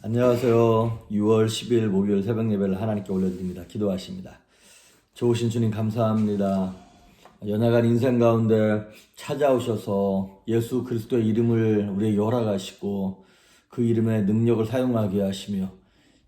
안녕하세요. 6월 10일 목요일 새벽 예배를 하나님께 올려드립니다. 기도하십니다. 좋으신 주님 감사합니다. 연약한 인생 가운데 찾아오셔서 예수 그리스도의 이름을 우리에게 허락하시고 그 이름의 능력을 사용하게 하시며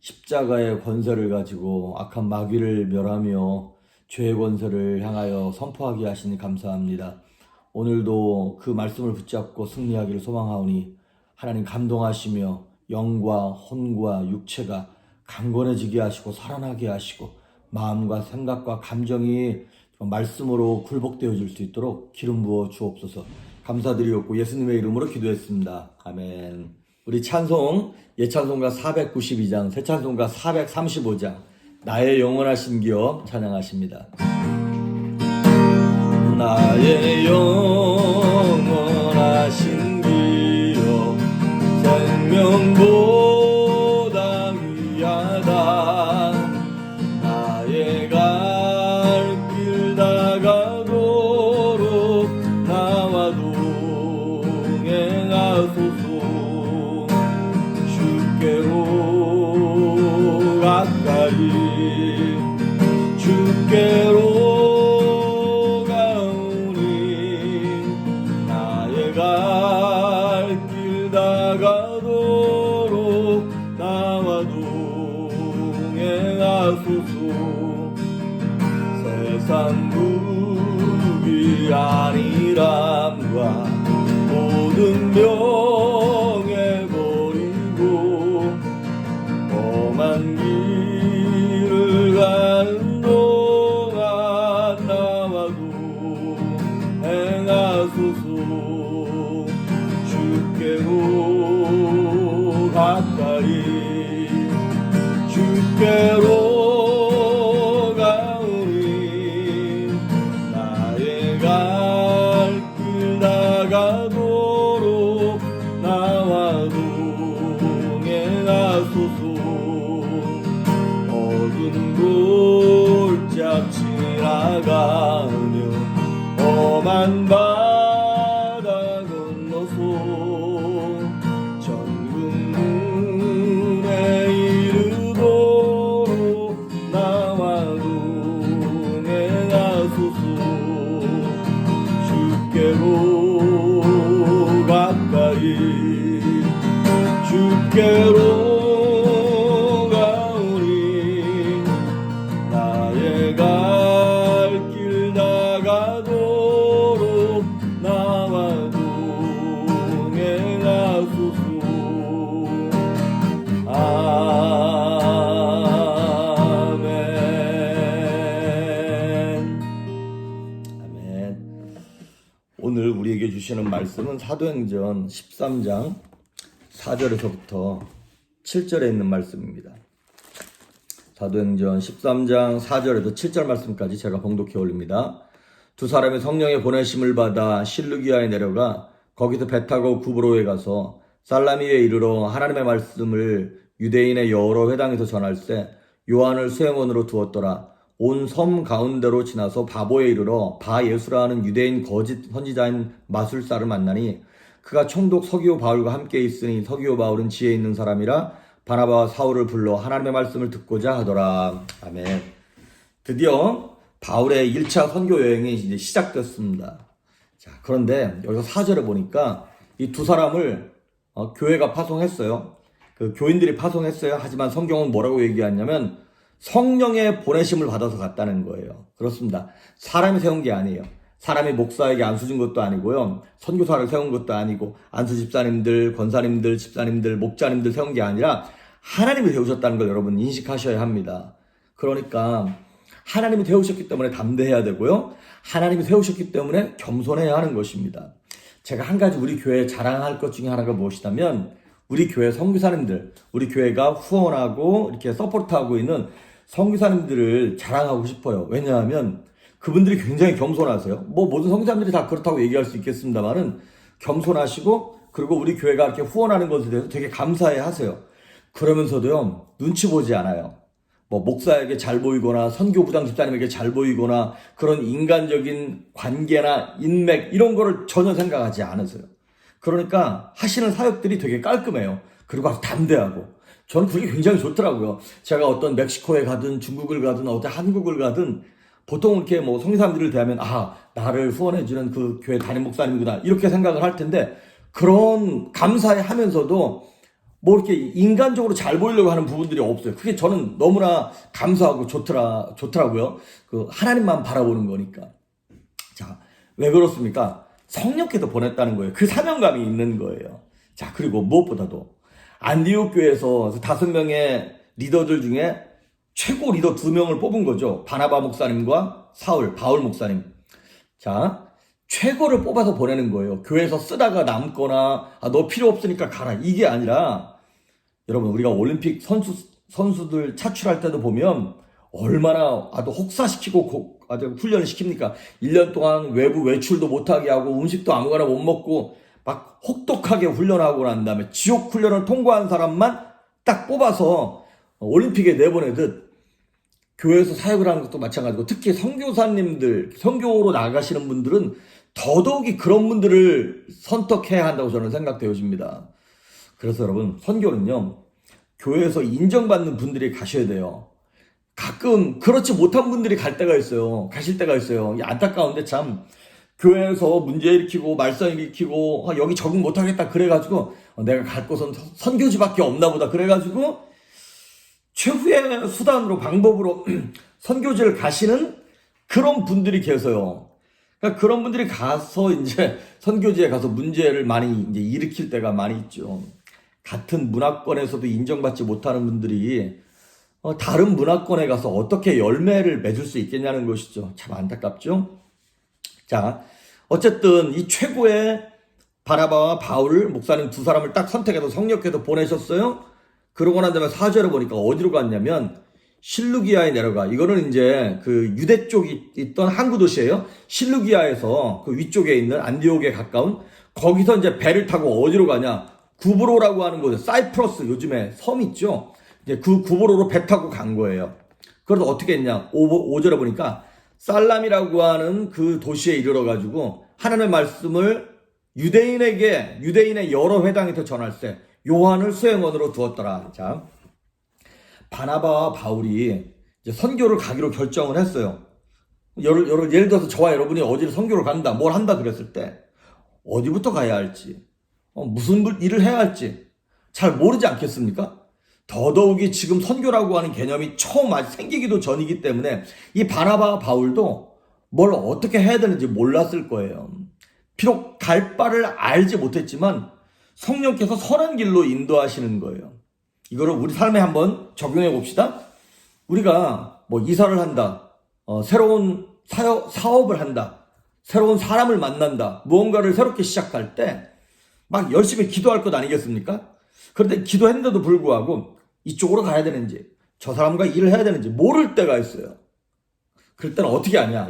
십자가의 권세를 가지고 악한 마귀를 멸하며 죄의 권세를 향하여 선포하게 하시니 감사합니다. 오늘도 그 말씀을 붙잡고 승리하기를 소망하오니 하나님 감동하시며 영과 혼과 육체가 강건해지게 하시고 살아나게 하시고 마음과 생각과 감정이 말씀으로 굴복되어질 수 있도록 기름 부어 주옵소서. 감사드리옵고 예수님의 이름으로 기도했습니다. 아멘. 우리 찬송 예찬송가 492장 새찬송가 435장 나의 영원하신 기업 찬양하십니다. 나의 영원하신 기업 생명보다 위하다. 나의 갈 길 다가도록 나와 동행하소서. 주께로 가까이 주께로 가오니 나의 갈 길 다가도록 나와 동행하소서. 세상 무기 아니람과 모든 명예 버리고 험한 길을 가는 동안 나와 동행하소서. 주께로 가까이 주께로 가오니 나의 갈 길 다가도록 나와 동행하소서. 어두운 골짝 지나가며 험한 바다 건너서 천국문에 이르도록 나와 동행하소서. 주께로 가까이 주께로 가오니 나의 갈 길 다가도록 나와 동행하소서. 아멘. 아멘. 오늘 우리에게 주시는 말씀은 사도행전 13장 4절에서부터 7절에 있는 말씀입니다. 사도행전 13장 4절에서 7절 말씀까지 제가 봉독해 올립니다. 두 사람이 성령의 보내심을 받아 실루기아에 내려가 거기서 배 타고 구브로에 가서 살라미에 이르러 하나님의 말씀을 유대인의 여러 회당에서 전할세 요한을 수행원으로 두었더라. 온 섬 가운데로 지나서 바보에 이르러 바 예수라 하는 유대인 거짓 선지자인 마술사를 만나니 그가 총독 서기오 바울과 함께 있으니 서기오 바울은 지혜 있는 사람이라 바나바와 사울을 불러 하나님의 말씀을 듣고자 하더라. 아멘. 드디어 바울의 1차 선교 여행이 이제 시작됐습니다. 자, 그런데 여기서 4절에 보니까 이 두 사람을 교회가 파송했어요. 그 교인들이 파송했어요. 하지만 성경은 뭐라고 얘기하냐면 성령의 보내심을 받아서 갔다는 거예요. 그렇습니다. 사람이 세운 게 아니에요. 사람이 목사에게 안수 준 것도 아니고요. 선교사를 세운 것도 아니고 안수 집사님들, 권사님들, 집사님들, 목자님들 세운 게 아니라 하나님이 세우셨다는 걸 여러분 인식하셔야 합니다. 그러니까 하나님이 세우셨기 때문에 담대해야 되고요. 하나님이 세우셨기 때문에 겸손해야 하는 것입니다. 제가 한 가지 우리 교회에 자랑할 것 중에 하나가 무엇이냐면 우리 교회 선교사님들, 우리 교회가 후원하고 이렇게 서포트하고 있는 선교사님들을 자랑하고 싶어요. 왜냐하면 그분들이 굉장히 겸손하세요. 모든 선교사님들이 다 그렇다고 얘기할 수 있겠습니다만은 겸손하시고 그리고 우리 교회가 이렇게 후원하는 것에 대해서 되게 감사해 하세요. 그러면서도요, 눈치 보지 않아요. 목사에게 잘 보이거나 선교부장 집사님에게 잘 보이거나 그런 인간적인 관계나 인맥 이런 거를 전혀 생각하지 않으세요. 그러니까 하시는 사역들이 되게 깔끔해요. 그리고 아주 담대하고. 저는 그게 굉장히 좋더라고요. 제가 어떤 멕시코에 가든 중국을 가든 어디 한국을 가든 보통 이렇게 뭐 성인 사람들을 대하면 나를 후원해주는 그 교회 담임 목사님이구나 이렇게 생각을 할 텐데 그런 감사해 하면서도 뭐 이렇게 인간적으로 잘 보이려고 하는 부분들이 없어요. 그게 저는 너무나 감사하고 좋더라고요. 그 하나님만 바라보는 거니까. 자, 왜 그렇습니까? 성령께서 보냈다는 거예요. 그 사명감이 있는 거예요. 자, 그리고 무엇보다도 안디옥 교회에서 5명의 리더들 중에 최고 리더 2명을 뽑은 거죠. 바나바 목사님과 바울 목사님. 자, 최고를 뽑아서 보내는 거예요. 교회에서 쓰다가 남거나 너 필요 없으니까 가라 이게 아니라 여러분 우리가 올림픽 선수들 차출할 때도 보면 얼마나 아주 혹사시키고 아주 훈련을 시킵니까? 1년 동안 외부 외출도 못하게 하고 음식도 아무거나 못 먹고 막 혹독하게 훈련하고 난 다음에 지옥 훈련을 통과한 사람만 딱 뽑아서 올림픽에 내보내듯 교회에서 사역을 하는 것도 마찬가지고 특히 선교사님들, 선교로 나가시는 분들은 더더욱이 그런 분들을 선택해야 한다고 저는 생각되어집니다. 그래서 여러분 선교는요 교회에서 인정받는 분들이 가셔야 돼요. 가끔 그렇지 못한 분들이 가실 때가 있어요. 안타까운데 참 교회에서 문제 일으키고 말썽 일으키고 여기 적응 못하겠다 그래가지고 내가 갈 곳은 선교지밖에 없나 보다 그래가지고 최후의 수단으로 방법으로 선교지를 가시는 그런 분들이 계세요. 그러니까 그런 분들이 가서 이제 선교지에 가서 문제를 많이 이제 일으킬 때가 많이 있죠. 같은 문화권에서도 인정받지 못하는 분들이 다른 문화권에 가서 어떻게 열매를 맺을 수 있겠냐는 것이죠. 참 안타깝죠. 자, 어쨌든 이 최고의 바나바와 바울 목사님 2사람을 딱 선택해서 성령께서 보내셨어요. 그러고 난 다음에 4절에 보니까 어디로 갔냐면 실루기아에 내려가. 이거는 이제 그 유대 쪽이 있던 항구 도시예요. 실루기아에서 그 위쪽에 있는 안디옥에 가까운 거기서 이제 배를 타고 어디로 가냐? 구브로라고 하는 곳에 사이프러스 요즘에 섬 있죠. 이제 그 구브로로 배 타고 간 거예요. 그래서 어떻게 했냐? 5절에 보니까 살람이라고 하는 그 도시에 이르러 가지고 하나님의 말씀을 유대인의 여러 회당에서 전할 때 요한을 수행원으로 두었더라. 자, 바나바와 바울이 이제 선교를 가기로 결정을 했어요. 예를 들어서 저와 여러분이 어디를 선교를 간다, 뭘 한다 그랬을 때 어디부터 가야 할지, 무슨 일을 해야 할지 잘 모르지 않겠습니까? 더더욱이 지금 선교라고 하는 개념이 처음 아직 생기기도 전이기 때문에 이 바나바와 바울도 뭘 어떻게 해야 되는지 몰랐을 거예요. 비록 갈 바를 알지 못했지만 성령께서 선한 길로 인도하시는 거예요. 이거를 우리 삶에 한번 적용해 봅시다. 우리가 뭐 이사를 한다, 새로운 사업을 한다, 새로운 사람을 만난다, 무언가를 새롭게 시작할 때 막 열심히 기도할 것 아니겠습니까? 그런데 기도했는데도 불구하고 이쪽으로 가야 되는지 저 사람과 일을 해야 되는지 모를 때가 있어요. 그럴 때는 어떻게 하냐?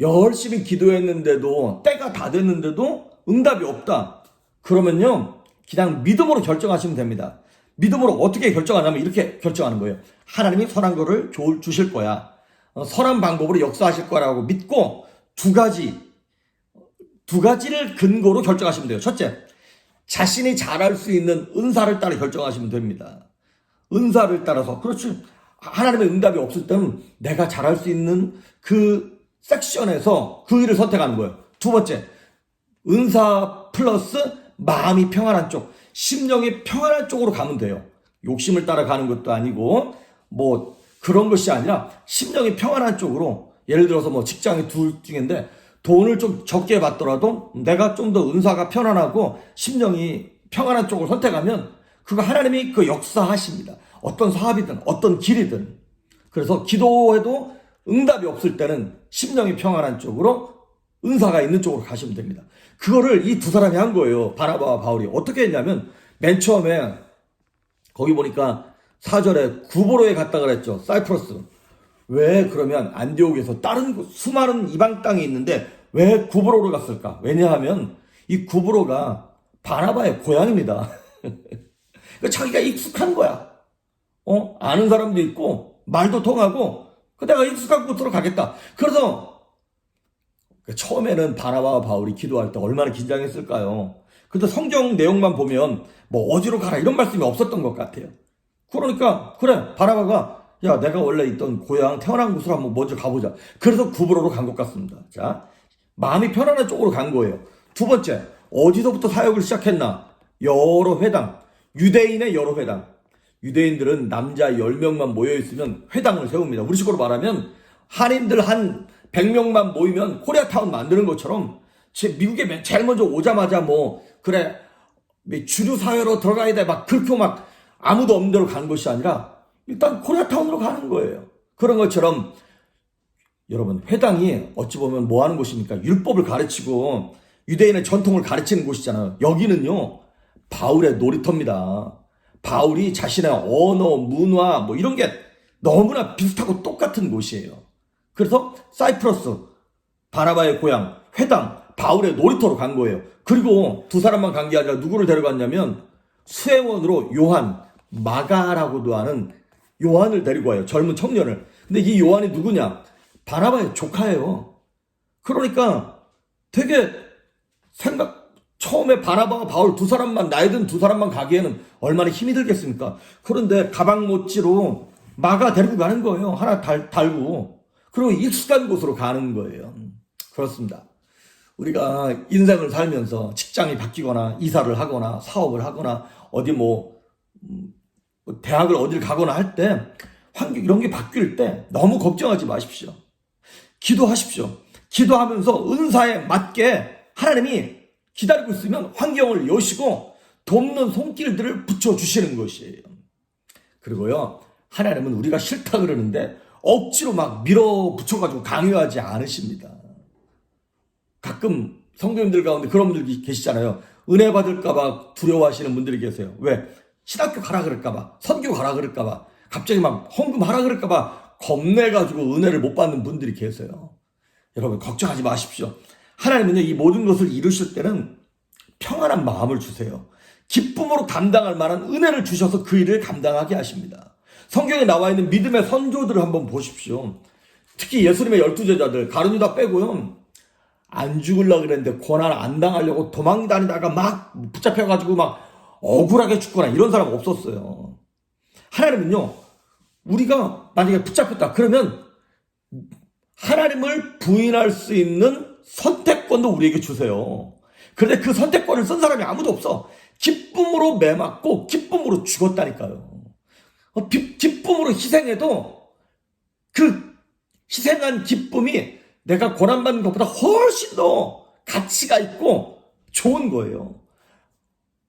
열심히 기도했는데도 때가 다 됐는데도 응답이 없다. 그러면요 그냥 믿음으로 결정하시면 됩니다. 믿음으로 어떻게 결정하냐면 이렇게 결정하는 거예요. 하나님이 선한 거를 주실 거야. 선한 방법으로 역사하실 거라고 믿고 두 가지를 근거로 결정하시면 돼요. 첫째, 자신이 잘할 수 있는 은사를 따라 결정하시면 됩니다. 은사를 따라서. 그렇지. 하나님의 응답이 없을 때는 내가 잘할 수 있는 그 섹션에서 그 일을 선택하는 거예요. 두 번째, 은사 플러스 마음이 평안한 쪽, 심령이 평안한 쪽으로 가면 돼요. 욕심을 따라가는 것도 아니고 뭐 그런 것이 아니라 심령이 평안한 쪽으로, 예를 들어서 뭐 직장이 둘 중인데 돈을 좀 적게 받더라도 내가 좀 더 은사가 편안하고 심령이 평안한 쪽을 선택하면 그거 하나님이 그 역사하십니다. 어떤 사업이든 어떤 길이든. 그래서 기도해도 응답이 없을 때는 심령이 평안한 쪽으로, 은사가 있는 쪽으로 가시면 됩니다. 그거를 이 2사람이 한 거예요. 바나바와 바울이. 어떻게 했냐면 맨 처음에 거기 보니까 4절에 구브로에 갔다 그랬죠. 사이프러스. 왜 그러면 안디옥에서 다른 수많은 이방 땅이 있는데 왜 구브로로 갔을까? 왜냐하면 이 구브로가 바나바의 고향입니다. 자기가 익숙한 거야. 아는 사람도 있고 말도 통하고 내가 익숙한 곳으로 가겠다. 그래서 처음에는 바나바와 바울이 기도할 때 얼마나 긴장했을까요? 근데 성경 내용만 보면 뭐 어디로 가라 이런 말씀이 없었던 것 같아요. 그러니까 그래 바나바가 야 내가 원래 있던 고향 태어난 곳으로 한번 먼저 가보자. 그래서 구브로로 간 것 같습니다. 자, 마음이 편안한 쪽으로 간 거예요. 두 번째, 어디서부터 사역을 시작했나? 여러 회당, 유대인의 여러 회당. 유대인들은 남자 10명만 모여있으면 회당을 세웁니다. 우리 식으로 말하면 한인들 한 100명만 모이면 코리아타운 만드는 것처럼 미국에 제일 먼저 오자마자 뭐 그래 주류 사회로 들어가야 돼 막 그렇게 막 아무도 없는 데로 가는 것이 아니라 일단 코리아타운으로 가는 거예요. 그런 것처럼 여러분 회당이 어찌 보면 뭐 하는 곳입니까? 율법을 가르치고 유대인의 전통을 가르치는 곳이잖아요. 여기는요 바울의 놀이터입니다. 바울이 자신의 언어, 문화 뭐 이런 게 너무나 비슷하고 똑같은 곳이에요. 그래서 사이프러스, 바나바의 고향, 회당, 바울의 놀이터로 간 거예요. 그리고 두 사람만 간 게 아니라 누구를 데려갔냐면 수행원으로 요한, 마가라고도 하는 요한을 데리고 와요. 젊은 청년을. 근데 이 요한이 누구냐? 바나바의 조카예요. 그러니까 되게 처음에 바나바와 바울 두 사람만, 나이 든 두 사람만 가기에는 얼마나 힘이 들겠습니까? 그런데 가방 못지로 마가 데리고 가는 거예요. 하나 달고. 그리고 익숙한 곳으로 가는 거예요. 그렇습니다. 우리가 인생을 살면서 직장이 바뀌거나 이사를 하거나 사업을 하거나 어디 대학을 어딜 가거나 할 때 환경 이런 게 바뀔 때 너무 걱정하지 마십시오. 기도하십시오. 기도하면서 은사에 맞게 하나님이 기다리고 있으면 환경을 여시고 돕는 손길들을 붙여주시는 것이에요. 그리고요, 하나님은 우리가 싫다 그러는데 억지로 막 밀어붙여가지고 강요하지 않으십니다. 가끔 성도님들 가운데 그런 분들 계시잖아요. 은혜 받을까봐 두려워하시는 분들이 계세요. 왜? 신학교 가라 그럴까봐, 선교 가라 그럴까봐, 갑자기 막 헌금 하라 그럴까봐 겁내가지고 은혜를 못 받는 분들이 계세요. 여러분 걱정하지 마십시오. 하나님은요 이 모든 것을 이루실 때는 평안한 마음을 주세요. 기쁨으로 감당할 만한 은혜를 주셔서 그 일을 감당하게 하십니다. 성경에 나와 있는 믿음의 선조들을 한번 보십시오. 특히 예수님의 12제자들 가룟유다 빼고요. 안 죽으려고 그랬는데 고난 안 당하려고 도망다니다가 막 붙잡혀가지고 막 억울하게 죽거나 이런 사람 없었어요. 하나님은요 우리가 만약에 붙잡혔다 그러면 하나님을 부인할 수 있는 선택권도 우리에게 주세요. 그런데 그 선택권을 쓴 사람이 아무도 없어. 기쁨으로 매맞고 기쁨으로 죽었다니까요. 기쁨으로 희생해도 그 희생한 기쁨이 내가 고난받는 것보다 훨씬 더 가치가 있고 좋은 거예요.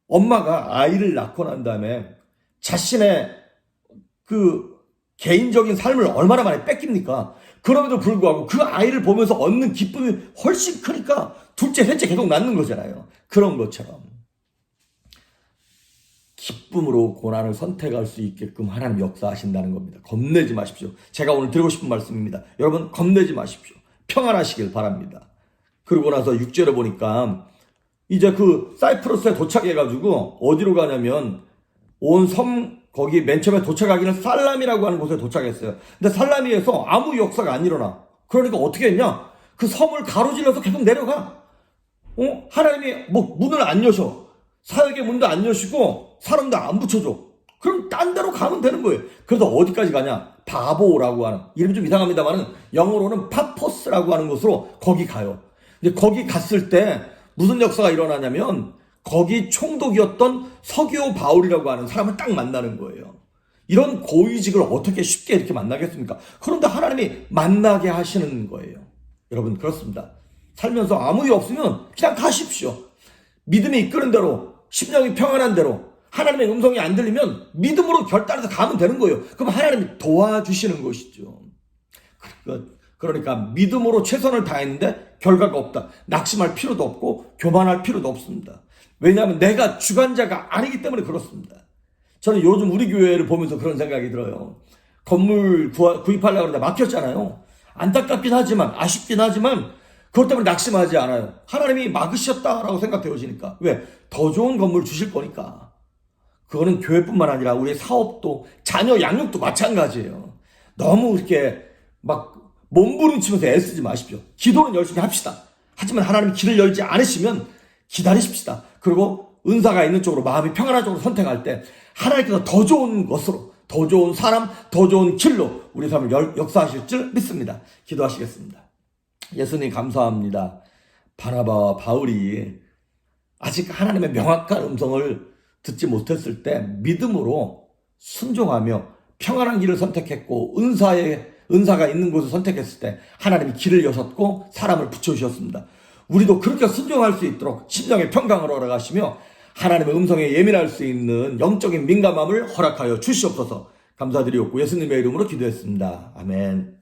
엄마가 아이를 낳고 난 다음에 자신의 그 개인적인 삶을 얼마나 많이 뺏깁니까? 그럼에도 불구하고 그 아이를 보면서 얻는 기쁨이 훨씬 크니까 둘째, 셋째 계속 낳는 거잖아요. 그런 것처럼 기쁨으로 고난을 선택할 수 있게끔 하나님 역사하신다는 겁니다. 겁내지 마십시오. 제가 오늘 드리고 싶은 말씀입니다. 여러분 겁내지 마십시오. 평안하시길 바랍니다. 그러고 나서 6절에 보니까 이제 그 사이프러스에 도착해가지고 어디로 가냐면 온 섬 거기 맨 처음에 도착하기는 살라미라고 하는 곳에 도착했어요. 근데 살라미에서 아무 역사가 안 일어나. 그러니까 어떻게 했냐? 그 섬을 가로질러서 계속 내려가. 하나님이 뭐 문을 안 여셔. 사역의 문도 안 여시고 사람도 안 붙여줘. 그럼 딴 데로 가면 되는 거예요. 그래서 어디까지 가냐? 바보라고 하는, 이름이 좀 이상합니다만은 영어로는 파포스라고 하는 곳으로 거기 가요. 근데 거기 갔을 때 무슨 역사가 일어나냐면 거기 총독이었던 서기오 바울이라고 하는 사람을 딱 만나는 거예요. 이런 고위직을 어떻게 쉽게 이렇게 만나겠습니까? 그런데 하나님이 만나게 하시는 거예요. 여러분 그렇습니다. 살면서 아무 일 없으면 그냥 가십시오. 믿음이 이끄는 대로, 심령이 평안한 대로, 하나님의 음성이 안 들리면 믿음으로 결단해서 가면 되는 거예요. 그럼 하나님이 도와주시는 것이죠. 그러니까 믿음으로 최선을 다했는데 결과가 없다. 낙심할 필요도 없고 교만할 필요도 없습니다. 왜냐하면 내가 주관자가 아니기 때문에 그렇습니다. 저는 요즘 우리 교회를 보면서 그런 생각이 들어요. 건물 구입하려고 하는데 막혔잖아요. 안타깝긴 하지만, 아쉽긴 하지만 그것 때문에 낙심하지 않아요. 하나님이 막으셨다라고 생각되어지니까. 왜? 더 좋은 건물 주실 거니까. 그거는 교회뿐만 아니라 우리의 사업도, 자녀 양육도 마찬가지예요. 너무 이렇게 막 몸부림치면서 애쓰지 마십시오. 기도는 열심히 합시다. 하지만 하나님이 길을 열지 않으시면 기다리십시다. 그리고 은사가 있는 쪽으로 마음이 평안한 쪽으로 선택할 때 하나님께서 더 좋은 것으로, 더 좋은 사람, 더 좋은 길로 우리 삶을 역사하실 줄 믿습니다. 기도하시겠습니다. 예수님 감사합니다. 바나바와 바울이 아직 하나님의 명확한 음성을 듣지 못했을 때 믿음으로 순종하며 평안한 길을 선택했고 은사가 있는 곳을 선택했을 때 하나님이 길을 여셨고 사람을 붙여주셨습니다. 우리도 그렇게 순종할 수 있도록 심령의 평강을 허락하시며 하나님의 음성에 예민할 수 있는 영적인 민감함을 허락하여 주시옵소서. 감사드리옵고 예수님의 이름으로 기도했습니다. 아멘.